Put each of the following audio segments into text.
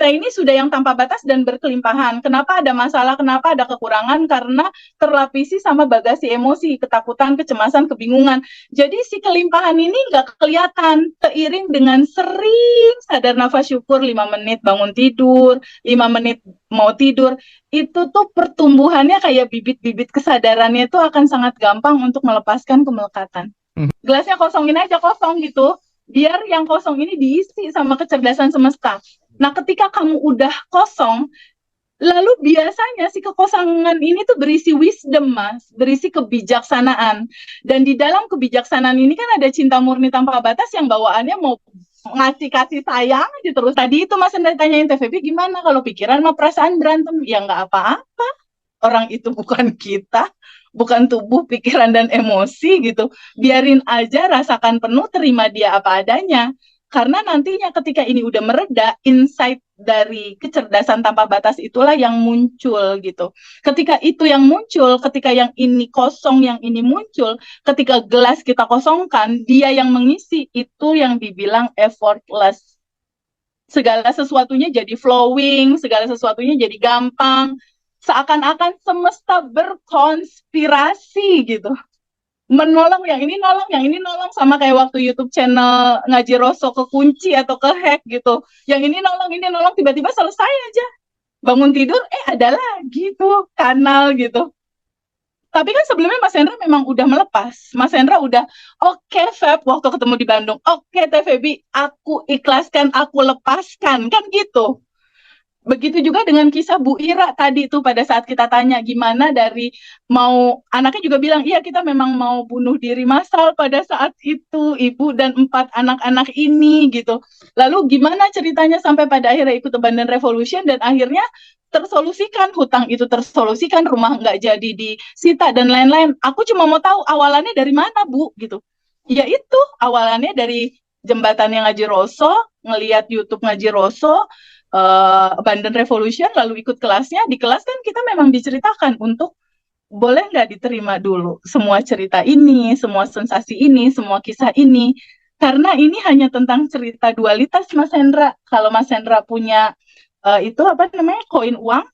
kita ini sudah yang tanpa batas dan berkelimpahan. Kenapa ada masalah, kenapa ada kekurangan? Karena terlapisi sama bagasi emosi, ketakutan, kecemasan, kebingungan. Jadi si kelimpahan ini nggak kelihatan, seiring dengan sering sadar nafas syukur 5 menit bangun tidur, 5 menit mau tidur, itu tuh pertumbuhannya kayak bibit-bibit kesadarannya itu akan sangat gampang untuk melepaskan kemelekatan. Gelasnya kosongin aja, kosong gitu, biar yang kosong ini diisi sama kecerdasan semesta. Nah, ketika kamu udah kosong, lalu biasanya si kekosongan ini tuh berisi wisdom, Mas, berisi kebijaksanaan. Dan di dalam kebijaksanaan ini kan ada cinta murni tanpa batas yang bawaannya mau ngasih kasih sayang aja terus. Tadi itu Mas Hendra tanyain TVB gimana kalau pikiran sama perasaan berantem? Ya nggak apa-apa. Orang itu bukan kita, bukan tubuh, pikiran, dan emosi gitu. Biarin aja, rasakan penuh, terima dia apa adanya. Karena nantinya ketika ini udah mereda, insight dari kecerdasan tanpa batas itulah yang muncul gitu. Ketika itu yang muncul, ketika yang ini kosong, yang ini muncul, ketika gelas kita kosongkan, dia yang mengisi, itu yang dibilang effortless. Segala sesuatunya jadi flowing, segala sesuatunya jadi gampang, seakan-akan semesta berkonspirasi gitu. Menolong yang ini nolong, yang ini nolong, sama kayak waktu YouTube channel Ngaji Roso kekunci atau kehack gitu. Yang ini nolong, tiba-tiba selesai aja. Bangun tidur, ada lagi tuh kanal gitu. Tapi kan sebelumnya Mas Hendra memang udah melepas. Mas Hendra udah, oke, Feb, waktu ketemu di Bandung. Oke, TVB, aku ikhlaskan, aku lepaskan. Kan gitu. Begitu juga dengan kisah Bu Ira tadi tuh pada saat kita tanya gimana dari mau, anaknya juga bilang, iya kita memang mau bunuh diri massal pada saat itu, ibu dan 4 anak-anak ini gitu. Lalu gimana ceritanya sampai pada akhirnya ikut Abandon Revolution dan akhirnya tersolusikan, hutang itu tersolusikan, rumah nggak jadi disita dan lain-lain. Aku cuma mau tahu awalannya dari mana Bu gitu. Ya itu awalannya dari jembatan yang Ngaji Roso, ngelihat YouTube Ngaji Roso, Abandon Revolution, lalu ikut kelasnya. Di kelas kan kita memang diceritakan untuk boleh nggak diterima dulu semua cerita ini, semua sensasi ini, semua kisah ini. Karena ini hanya tentang cerita dualitas, Mas Hendra. Kalau Mas Hendra punya itu apa namanya, koin uang,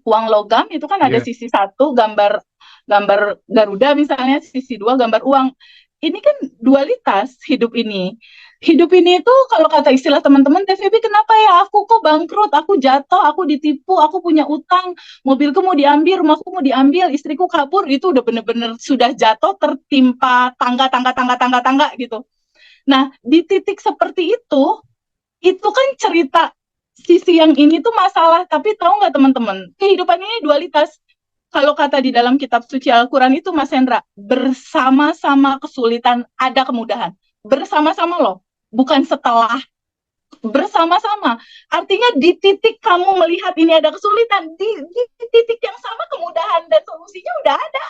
uang logam, itu kan ada sisi satu gambar gambar Garuda misalnya, sisi dua gambar uang. Ini kan dualitas hidup ini. Hidup ini itu kalau kata istilah teman-teman TVB, kenapa ya aku kok bangkrut, aku jatuh, aku ditipu, aku punya utang, mobilku mau diambil, rumahku mau diambil, istriku kabur, itu udah bener-bener sudah jatuh tertimpa tangga gitu. Nah, di titik seperti itu kan cerita sisi yang ini tuh masalah, tapi tahu nggak teman-teman, kehidupan ini dualitas. Kalau kata di dalam kitab suci Al-Quran itu, Mas Hendra, bersama-sama kesulitan ada kemudahan. Bersama-sama loh, bukan setelah, bersama-sama. Artinya di titik kamu melihat ini ada kesulitan, di titik yang sama kemudahan dan solusinya udah ada.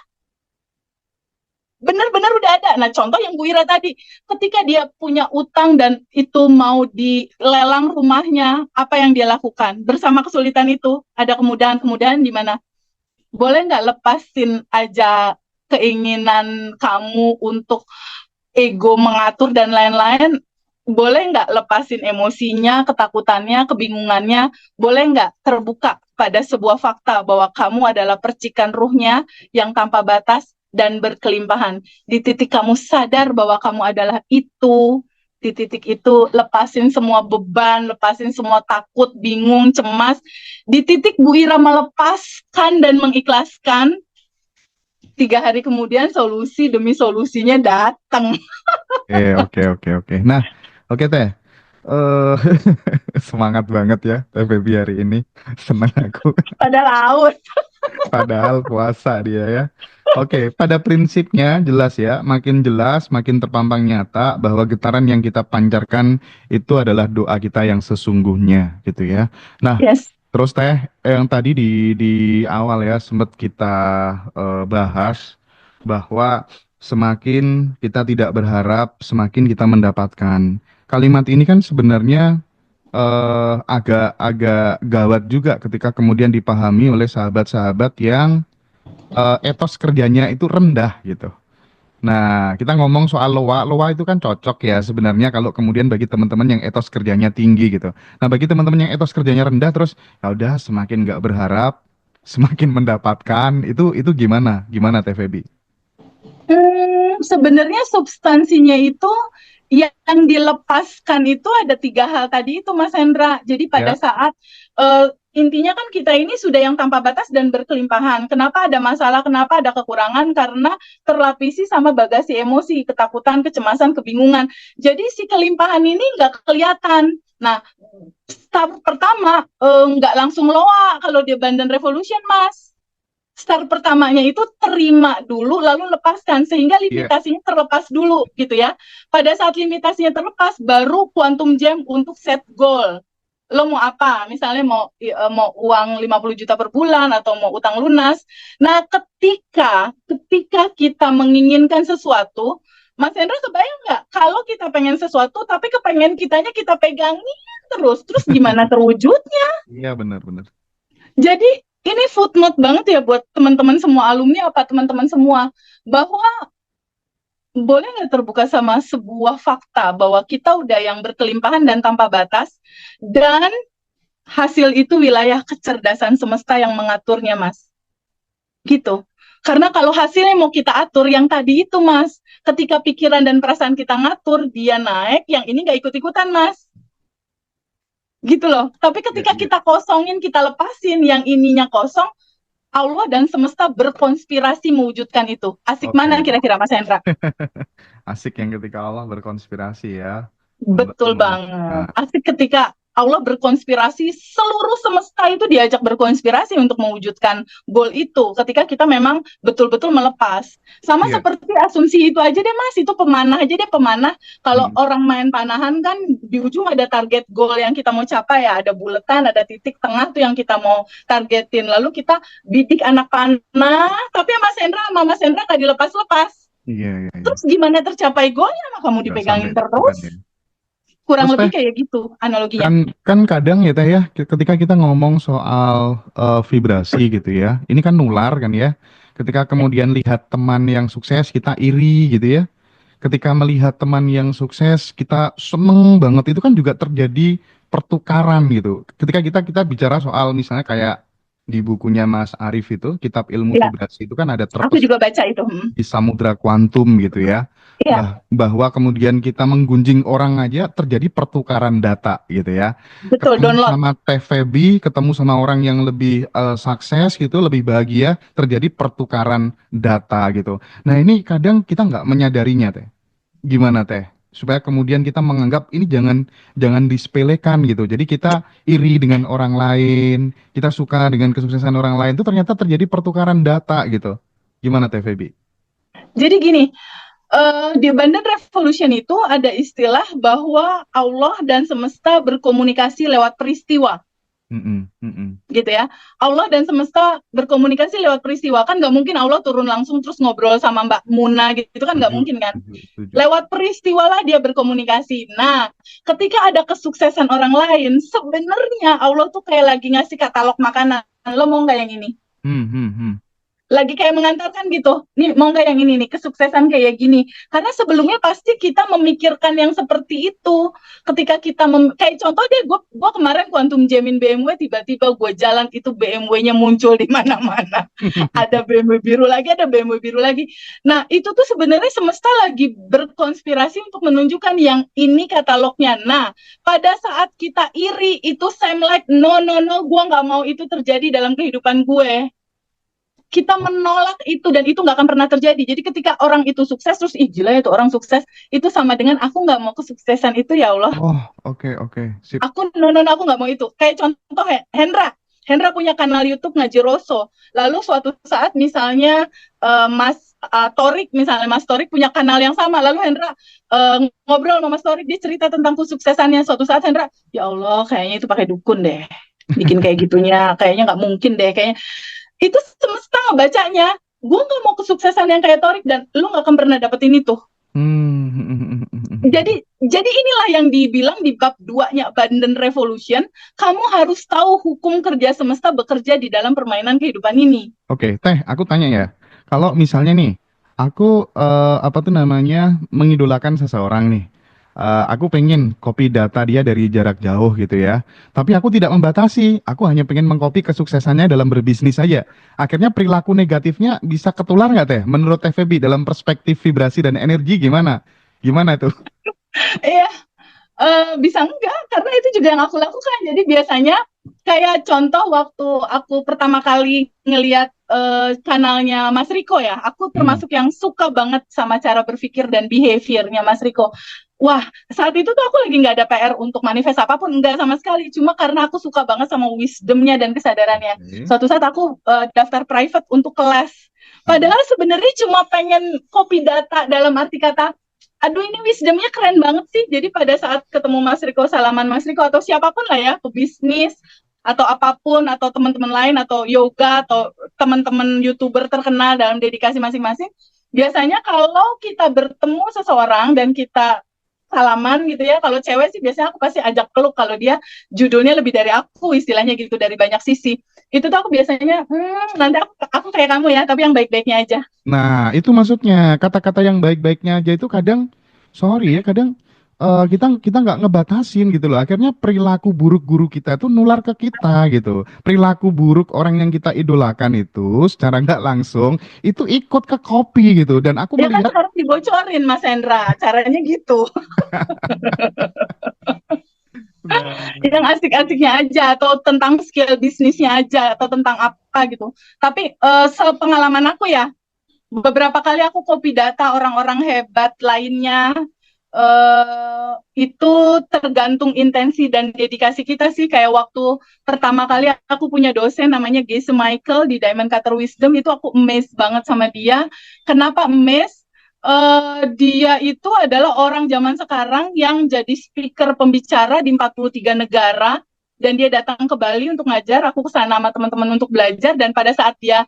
Benar-benar udah ada. Nah, contoh yang Bu Ira tadi, ketika dia punya utang dan itu mau dilelang rumahnya, apa yang dia lakukan? Bersama kesulitan itu, ada kemudahan-kemudahan di mana? Boleh nggak lepasin aja keinginan kamu untuk ego mengatur dan lain-lain? Boleh nggak lepasin emosinya, ketakutannya, kebingungannya? Boleh nggak terbuka pada sebuah fakta bahwa kamu adalah percikan ruhnya yang tanpa batas dan berkelimpahan. Di titik kamu sadar bahwa kamu adalah itu, di titik itu lepasin semua beban, lepasin semua takut, bingung, cemas. Di titik Bu Ira melepaskan dan mengikhlaskan, 3 hari kemudian solusi demi solusinya datang. Oke. Nah, oke Teh. Eh, semangat banget ya TVB hari ini. Senang aku. Pada laut. Padahal puasa dia ya. Oke, pada prinsipnya jelas ya, makin jelas, makin terpampang nyata bahwa getaran yang kita pancarkan itu adalah doa kita yang sesungguhnya gitu ya. Nah, Yes. terus Teh, yang tadi di awal ya sempat kita bahas bahwa semakin kita tidak berharap, semakin kita mendapatkan. Kalimat ini kan sebenarnya agak-agak gawat juga ketika kemudian dipahami oleh sahabat-sahabat yang etos kerjanya itu rendah gitu. Nah, kita ngomong soal loa, loa itu kan cocok ya sebenarnya kalau kemudian bagi teman-teman yang etos kerjanya tinggi gitu. Nah, bagi teman-teman yang etos kerjanya rendah terus ya udah semakin nggak berharap, semakin mendapatkan, itu gimana? Gimana Teh Feby? Sebenarnya substansinya itu yang dilepaskan itu ada tiga hal tadi itu Mas Hendra. Jadi pada Ya, saat intinya kan kita ini sudah yang tanpa batas dan berkelimpahan. Kenapa ada masalah? Kenapa ada kekurangan? Karena terlapisi sama bagasi emosi, ketakutan, kecemasan, kebingungan. Jadi si kelimpahan ini nggak kelihatan. Nah, step pertama nggak langsung loa kalau di Abundant Revolution, Mas. Start pertamanya itu terima dulu lalu lepaskan sehingga iya, limitasinya terlepas dulu gitu ya. Pada saat limitasinya terlepas baru quantum jam untuk set goal. Lo mau apa? Misalnya mau uang 50 juta per bulan atau mau utang lunas. Nah, ketika kita menginginkan sesuatu, Mas Hendra kebayang nggak kalau kita pengen sesuatu tapi kepengen kitanya kita pegangin terus gimana terwujudnya? iya benar-benar. Jadi ini footnote banget ya buat teman-teman semua alumni apa teman-teman semua bahwa boleh nggak terbuka sama sebuah fakta bahwa kita udah yang berkelimpahan dan tanpa batas dan hasil itu wilayah kecerdasan semesta yang mengaturnya, Mas. Gitu. Karena kalau hasilnya mau kita atur yang tadi itu, Mas, ketika pikiran dan perasaan kita ngatur, dia naik, yang ini nggak ikut-ikutan, Mas. Gitu loh. Tapi Iya, ketika iya. kita kosongin, kita lepasin, yang ininya kosong, Allah dan semesta berkonspirasi mewujudkan itu. Asik mana Oke. kira-kira Mas Hendra? Asik yang ketika Allah berkonspirasi ya untuk Betul banget. mewujudkan. Asik ketika Allah berkonspirasi, seluruh semesta itu diajak berkonspirasi untuk mewujudkan goal itu. Ketika kita memang betul-betul melepas. Sama Iya. seperti asumsi itu aja deh Mas, itu pemanah aja deh pemanah. Kalau Mm. orang main panahan kan di ujung ada target goal yang kita mau capai ya. Ada buletan, ada titik tengah tuh yang kita mau targetin. Lalu kita bidik anak panah, tapi Mas Hendra sama Mas Hendra nggak dilepas-lepas. Iya, iya, iya. Terus gimana tercapai goalnya? Sama kamu Nggak sampai dipegangin tujuan terus. ya. Kurang Terus Teh, lebih kayak gitu analoginya. kan kadang ya Teh ya, ketika kita ngomong soal vibrasi gitu ya, ini kan nular kan ya. Ketika kemudian lihat teman yang sukses, kita iri gitu ya. Ketika melihat teman yang sukses, kita seneng banget. Itu kan juga terjadi pertukaran gitu. Ketika kita bicara soal misalnya kayak di bukunya Mas Arif itu, Kitab Ilmu Ya, Vibrasi itu kan ada aku terpes juga baca itu. di samudra kuantum gitu ya. Iya, Bahwa kemudian kita menggunjing orang aja terjadi pertukaran data gitu ya. betul, Ketemu download. sama Teh Feby, ketemu sama orang yang lebih sukses gitu, lebih bahagia, terjadi pertukaran data gitu. Nah ini kadang kita nggak menyadarinya Teh. Gimana Teh? Supaya kemudian kita menganggap ini jangan jangan disepelekan gitu. Jadi kita iri dengan orang lain, kita suka dengan kesuksesan orang lain itu ternyata terjadi pertukaran data gitu. Gimana Teh Feby? Jadi gini, di Abundant Revolution itu ada istilah bahwa Allah dan semesta berkomunikasi lewat peristiwa. Mm-mm, mm-mm. Gitu ya. Allah dan semesta berkomunikasi lewat peristiwa. Kan nggak mungkin Allah turun langsung terus ngobrol sama Mbak Muna gitu kan nggak Setuju, mungkin kan. setuju, setuju. Lewat peristiwa lah dia berkomunikasi. Nah, ketika ada kesuksesan orang lain, sebenarnya Allah tuh kayak lagi ngasih katalog makanan. Lo mau nggak yang ini? Hmm, hmm, hmm. Lagi kayak mengantarkan gitu. Nih, mau nggak yang ini nih, kesuksesan kayak gini. Karena sebelumnya pasti kita memikirkan yang seperti itu. Ketika kita, kayak contoh deh, gue kemarin quantum jamin BMW, tiba-tiba gue jalan, itu BMW-nya muncul di mana-mana. Ada BMW biru lagi, ada BMW biru lagi. Nah, itu tuh sebenarnya semesta lagi berkonspirasi untuk menunjukkan yang ini katalognya. Nah, pada saat kita iri, itu same like, no, no, no, gue nggak mau itu terjadi dalam kehidupan gue. Kita menolak itu dan itu nggak akan pernah terjadi. Jadi ketika orang itu sukses terus ih gila itu orang sukses itu sama dengan aku nggak mau kesuksesan itu ya Allah. Oh, oke, oke, sip. Aku no, no, no, aku nggak mau itu. Kayak contoh Hendra. Hendra punya kanal YouTube Ngaji Roso. Lalu suatu saat misalnya Mas Torik misalnya Mas Torik punya kanal yang sama. Lalu Hendra ngobrol sama Mas Torik dia cerita tentang kesuksesannya. Suatu saat Hendra ya Allah kayaknya itu pakai dukun deh. Bikin kayak gitunya kayaknya nggak mungkin deh kayaknya itu semesta ngebacanya gue nggak mau kesuksesan yang kayak Torik dan lu nggak akan pernah dapetin itu. Hmm, hmm, hmm, hmm, hmm, hmm. Jadi inilah yang dibilang di bab 2-nya Abundant Revolution, kamu harus tahu hukum kerja semesta bekerja di dalam permainan kehidupan ini. Oke, Teh, aku tanya ya. Kalau misalnya nih, Aku apa tuh namanya mengidolakan seseorang nih. Aku pengen copy data dia dari jarak jauh gitu ya. Tapi aku tidak membatasi. Aku hanya pengen mengcopy kesuksesannya dalam berbisnis saja. Akhirnya perilaku negatifnya bisa ketular nggak teh? Menurut Teh Feby dalam perspektif vibrasi dan energi gimana? Gimana tuh? Iya, bisa enggak, karena itu juga yang aku lakukan. Jadi biasanya kayak contoh waktu aku pertama kali ngeliat kanalnya Mas Riko ya, aku Hmm. termasuk yang suka banget sama cara berpikir dan behaviornya Mas Riko. Wah, saat itu tuh aku lagi nggak ada PR untuk manifest apapun, nggak sama sekali. Cuma karena aku suka banget sama wisdomnya dan kesadarannya. Oke. Suatu saat aku daftar private untuk kelas. Mm-mm. Padahal sebenarnya cuma pengen copy data dalam arti kata, aduh ini wisdomnya keren banget sih. Jadi pada saat ketemu Mas Riko, salaman Mas Riko atau siapapun lah ya, pebisnis atau apapun atau teman-teman lain atau yoga atau teman-teman YouTuber terkenal dalam dedikasi masing-masing, biasanya kalau kita bertemu seseorang dan kita salaman gitu ya, kalau cewek sih biasanya aku pasti ajak peluk kalau dia judulnya lebih dari aku, istilahnya gitu, dari banyak sisi. Itu tuh aku biasanya, nanti aku kayak kamu ya, tapi yang baik-baiknya aja. Nah, itu maksudnya kata-kata yang baik-baiknya aja itu kadang, sorry ya, kadang kita kita nggak ngebatasin gitu loh. Akhirnya perilaku buruk guru kita itu nular ke kita gitu. Perilaku buruk orang yang kita idolakan itu secara nggak langsung itu ikut ke kopi gitu. Dan aku Ya kan melihat, sekarang dibocorin Mas Hendra, caranya gitu. nah, Yang asik-asiknya aja atau tentang skill bisnisnya aja atau tentang apa gitu. Tapi sepengalaman aku ya, beberapa kali aku copy data orang-orang hebat lainnya, itu tergantung intensi dan dedikasi kita sih. Kayak waktu pertama kali aku punya dosen namanya Gese Michael di Diamond Cutter Wisdom, itu aku amazed banget sama dia. Kenapa amazed? Dia itu adalah orang zaman sekarang yang jadi speaker pembicara di 43 negara, dan dia datang ke Bali untuk ngajar. Aku kesana sama teman-teman untuk belajar, dan pada saat dia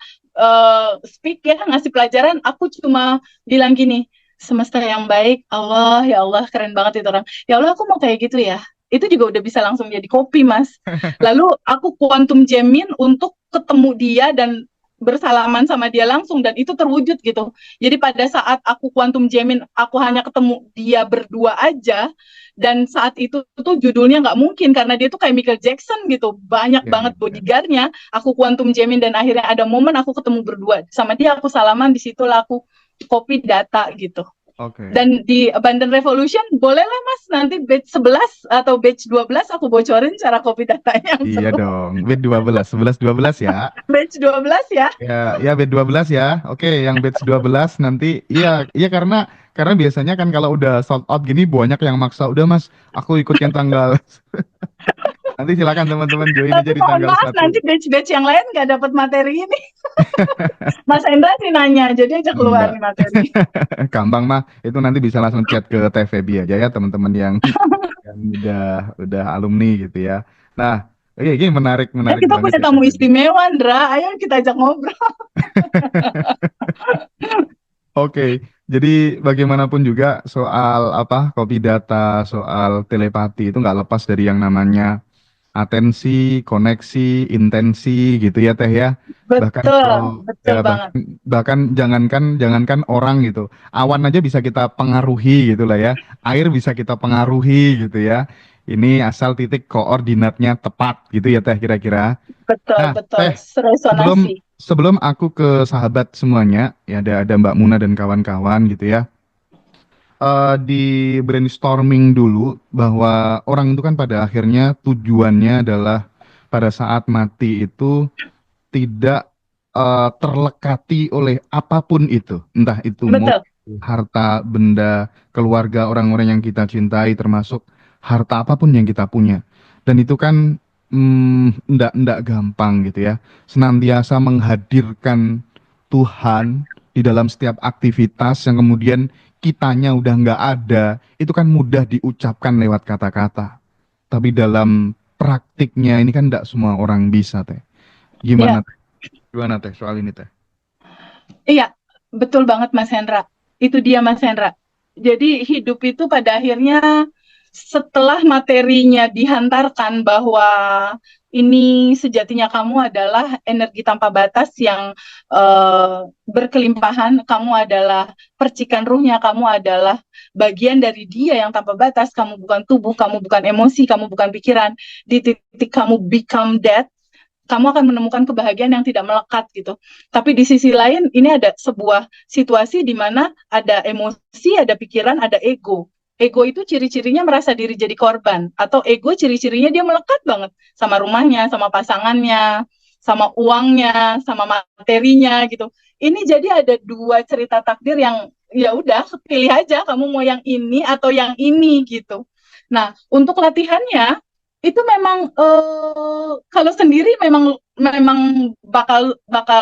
speak ya, ngasih pelajaran, aku cuma bilang gini, semesta yang baik, Allah, ya Allah, keren banget itu orang. Ya Allah, aku mau kayak gitu ya. Itu juga udah bisa langsung jadi kopi, Mas. Lalu aku quantum jamin untuk ketemu dia dan bersalaman sama dia langsung, dan itu terwujud gitu. Jadi pada saat aku quantum jamin, aku hanya ketemu dia berdua aja, dan saat itu tuh judulnya nggak mungkin karena dia tuh kayak Michael Jackson gitu, banyak ya, ya, banget ya. bodyguardnya. Aku quantum jamin dan akhirnya ada momen aku ketemu berdua sama dia, aku salaman, di situlah aku copy data gitu. Oke. Dan di Abundant Revolution, bolehlah Mas, nanti batch 11 atau batch 12 aku bocorin cara copy datanya yang Iya seru. dong. B12, 11 12 ya. Batch 12 ya. Ya, ya B12 ya. Oke, yang batch 12 nanti iya, iya karena biasanya kan kalau udah sold out gini banyak yang maksa, udah Mas, aku ikut yang tanggal. Nanti silakan teman-teman join aja Tapi di mohon tanggal maaf, 1. nanti batch-batch yang lain nggak dapat materi ini. Mas Hendra sih nanya, jadi aja keluar Enggak. nih materi. Gampang mah, itu nanti bisa langsung chat ke TVB aja ya teman-teman yang udah alumni gitu ya. Nah, oke, ini menarik Ya menarik kita banget punya ya tamu TVB. istimewa, Andra. Ayo kita ajak ngobrol. Oke, jadi bagaimanapun juga soal apa copy data, soal telepati itu nggak lepas dari yang namanya atensi, koneksi, intensi gitu ya Teh ya. Bahkan Betul, kalau ya betul banget. bahkan bahkan jangankan orang gitu. Awan aja bisa kita pengaruhi gitu lah ya. Air bisa kita pengaruhi gitu ya. Ini asal titik koordinatnya tepat gitu ya Teh kira-kira. Betul, Nah, betul. Teh, sebelum Resonansi. sebelum aku ke sahabat semuanya, ya ada Mbak Muna dan kawan-kawan gitu ya. Di brainstorming dulu bahwa orang itu kan pada akhirnya tujuannya adalah pada saat mati itu tidak terlekati oleh apapun itu, entah itu Betul. mobil, harta, benda, keluarga, orang-orang yang kita cintai, termasuk harta apapun yang kita punya. Dan itu kan ndak gampang gitu ya. Senantiasa menghadirkan Tuhan di dalam setiap aktivitas yang kemudian kitanya udah nggak ada, itu kan mudah diucapkan lewat kata-kata. Tapi dalam praktiknya ini kan ndak semua orang bisa, Teh. Ya, Gimana Gimana teh soal ini teh? iya, betul banget Mas Hendra. Itu dia Mas Hendra. Jadi hidup itu pada akhirnya setelah materinya dihantarkan bahwa ini sejatinya kamu adalah energi tanpa batas yang berkelimpahan, kamu adalah percikan ruhnya, kamu adalah bagian dari dia yang tanpa batas, kamu bukan tubuh, kamu bukan emosi, kamu bukan pikiran. Di titik kamu become that, kamu akan menemukan kebahagiaan yang tidak melekat gitu. Tapi di sisi lain, ini ada sebuah situasi di mana ada emosi, ada pikiran, ada ego. Ego itu ciri-cirinya merasa diri jadi korban, atau ego ciri-cirinya dia melekat banget sama rumahnya, sama pasangannya, sama uangnya, sama materinya gitu. Ini jadi ada dua cerita takdir yang ya udah pilih aja kamu mau yang ini atau yang ini gitu. Nah, untuk latihannya itu memang kalau sendiri memang memang bakal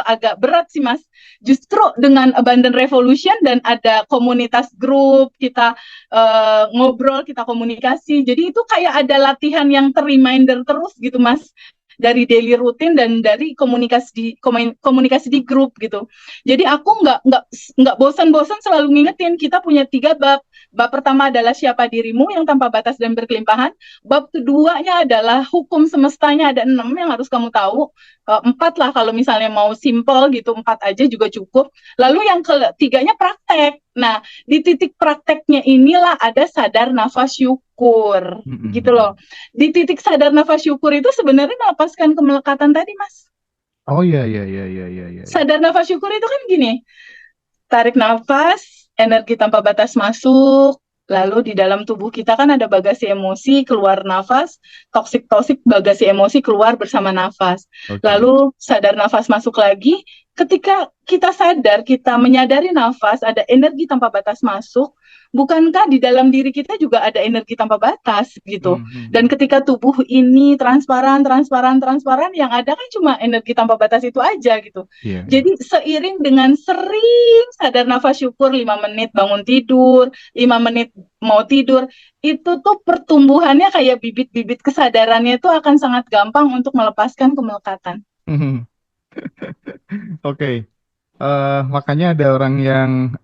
agak berat sih Mas. Justru dengan Abundant Revolution dan ada komunitas grup, kita ngobrol, kita komunikasi. Jadi itu kayak ada latihan yang ter-reminder terus gitu Mas, dari daily rutin dan dari komunikasi di grup gitu. Jadi aku nggak bosan-bosan selalu ngingetin kita punya 3 bab. Bab pertama adalah siapa dirimu yang tanpa batas dan berkelimpahan. Bab keduanya adalah hukum semestanya, ada 6 yang harus kamu tahu. 4 lah kalau misalnya mau simple gitu, 4 aja juga cukup. Lalu yang ketiganya praktek. Nah, di titik prakteknya inilah ada sadar nafas syukur, gitu loh. Di titik sadar nafas syukur itu sebenarnya melepaskan kemelekatan tadi, Mas. Oh iya iya iya iya iya iya. Sadar nafas syukur itu kan gini, tarik nafas, energi tanpa batas masuk, lalu di dalam tubuh kita kan ada bagasi emosi, keluar nafas, toksik-toksik bagasi emosi keluar bersama nafas. Oke. Lalu sadar nafas masuk lagi, ketika kita sadar, kita menyadari nafas, ada energi tanpa batas masuk, bukankah di dalam diri kita juga ada energi tanpa batas gitu. Dan ketika tubuh ini transparan, yang ada kan cuma energi tanpa batas itu aja gitu. Iya, iya. Jadi seiring dengan sering sadar nafas syukur 5 menit bangun tidur, 5 menit mau tidur, itu tuh pertumbuhannya kayak bibit-bibit kesadarannya itu akan sangat gampang untuk melepaskan kemelekatan. Oke. Makanya ada orang yang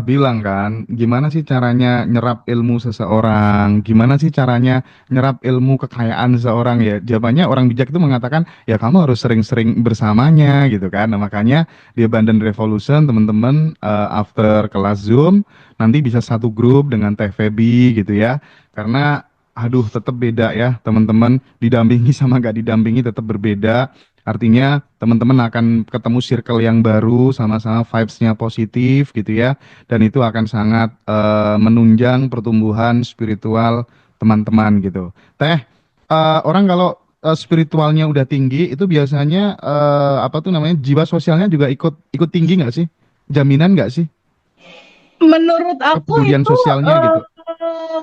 bilang kan, gimana sih caranya nyerap ilmu seseorang? Gimana sih caranya nyerap ilmu kekayaan seseorang ya? Jawabannya orang bijak itu mengatakan, ya kamu harus sering-sering bersamanya gitu kan. Nah, makanya di Abundant Revolution teman-teman after kelas Zoom nanti bisa satu grup dengan Teh Feby gitu ya. Karena aduh tetap beda ya teman-teman, didampingi sama gak didampingi tetap berbeda. Artinya teman-teman akan ketemu circle yang baru, sama-sama vibes-nya positif gitu ya. Dan itu akan sangat menunjang pertumbuhan spiritual teman-teman gitu. Teh, orang kalau spiritualnya udah tinggi, itu biasanya apa tuh namanya, jiwa sosialnya juga ikut tinggi nggak sih? Jaminan nggak sih? Menurut aku Kepedulian itu sosialnya gitu.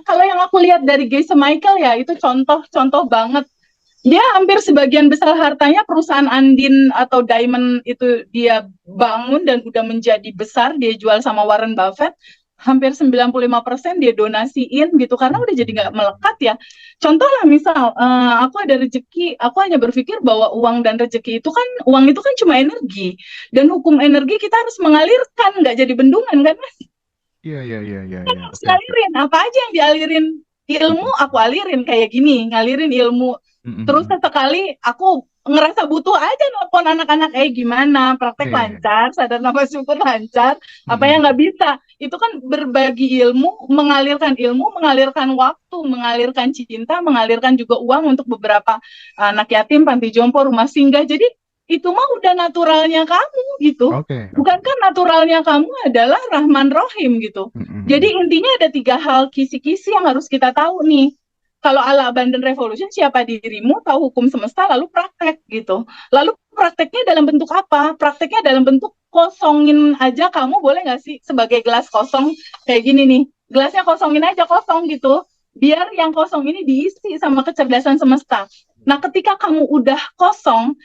kalau yang aku lihat dari Geisha Michael ya, itu contoh banget. Dia hampir sebagian besar hartanya perusahaan Andin atau Diamond itu dia bangun dan udah menjadi besar, dia jual sama Warren Buffett, hampir 95% dia donasiin gitu, karena udah jadi nggak melekat ya. Contoh lah misal, aku ada rezeki, aku hanya berpikir bahwa uang dan rezeki itu kan, uang itu kan cuma energi, dan hukum energi kita harus mengalirkan, nggak jadi bendungan kan Mas? Iya, iya, iya, iya, Kan iya. harus Oke, oke. ngalirin, apa aja yang dialirin, ilmu aku alirin kayak gini, ngalirin ilmu. Terus sesekali aku ngerasa butuh aja nelpon anak-anak, gimana, praktek Iya, iya, iya. lancar, sadar nafas syukur lancar, apa yang Mm-mm. nggak bisa. Itu kan berbagi ilmu, mengalirkan waktu, mengalirkan cinta, mengalirkan juga uang untuk beberapa anak yatim, panti jompo, rumah singgah. Jadi itu mah udah naturalnya kamu gitu. Oke, oke. Bukankah naturalnya kamu adalah Rahman Rohim gitu. Mm-mm. Jadi intinya ada 3 hal kisi-kisi yang harus kita tahu nih. Kalau ala Abundant Revolution, siapa dirimu, tahu hukum semesta, lalu praktek gitu. Lalu prakteknya dalam bentuk apa? Prakteknya dalam bentuk kosongin aja, kamu boleh nggak sih sebagai gelas kosong kayak gini nih, gelasnya kosongin aja, kosong gitu. Biar yang kosong ini diisi sama kecerdasan semesta. Nah, ketika kamu udah kosong,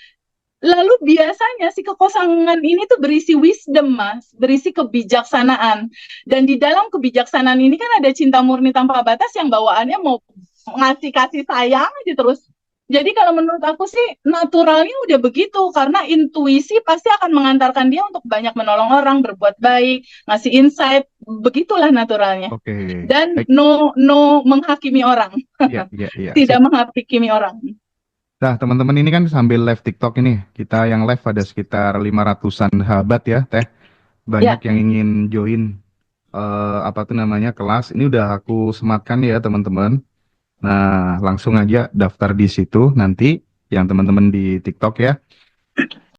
lalu biasanya si kekosongan ini tuh berisi wisdom, Mas, berisi kebijaksanaan. Dan di dalam kebijaksanaan ini kan ada cinta murni tanpa batas yang bawaannya mau ngasih kasih sayang aja terus. Jadi kalau menurut aku sih naturalnya udah begitu karena intuisi pasti akan mengantarkan dia untuk banyak menolong orang, berbuat baik, ngasih insight, begitulah naturalnya. Oke, Dan baik. no menghakimi orang, Iya, iya, iya. tidak Sip. menghakimi orang. Nah, teman-teman ini kan sambil live TikTok ini. Kita yang live ada sekitar 500-an sahabat ya, Teh. Banyak Ya, yang ingin join apa tuh namanya kelas. Ini udah aku sematkan ya, teman-teman. Nah, langsung aja daftar di situ nanti yang teman-teman di TikTok ya.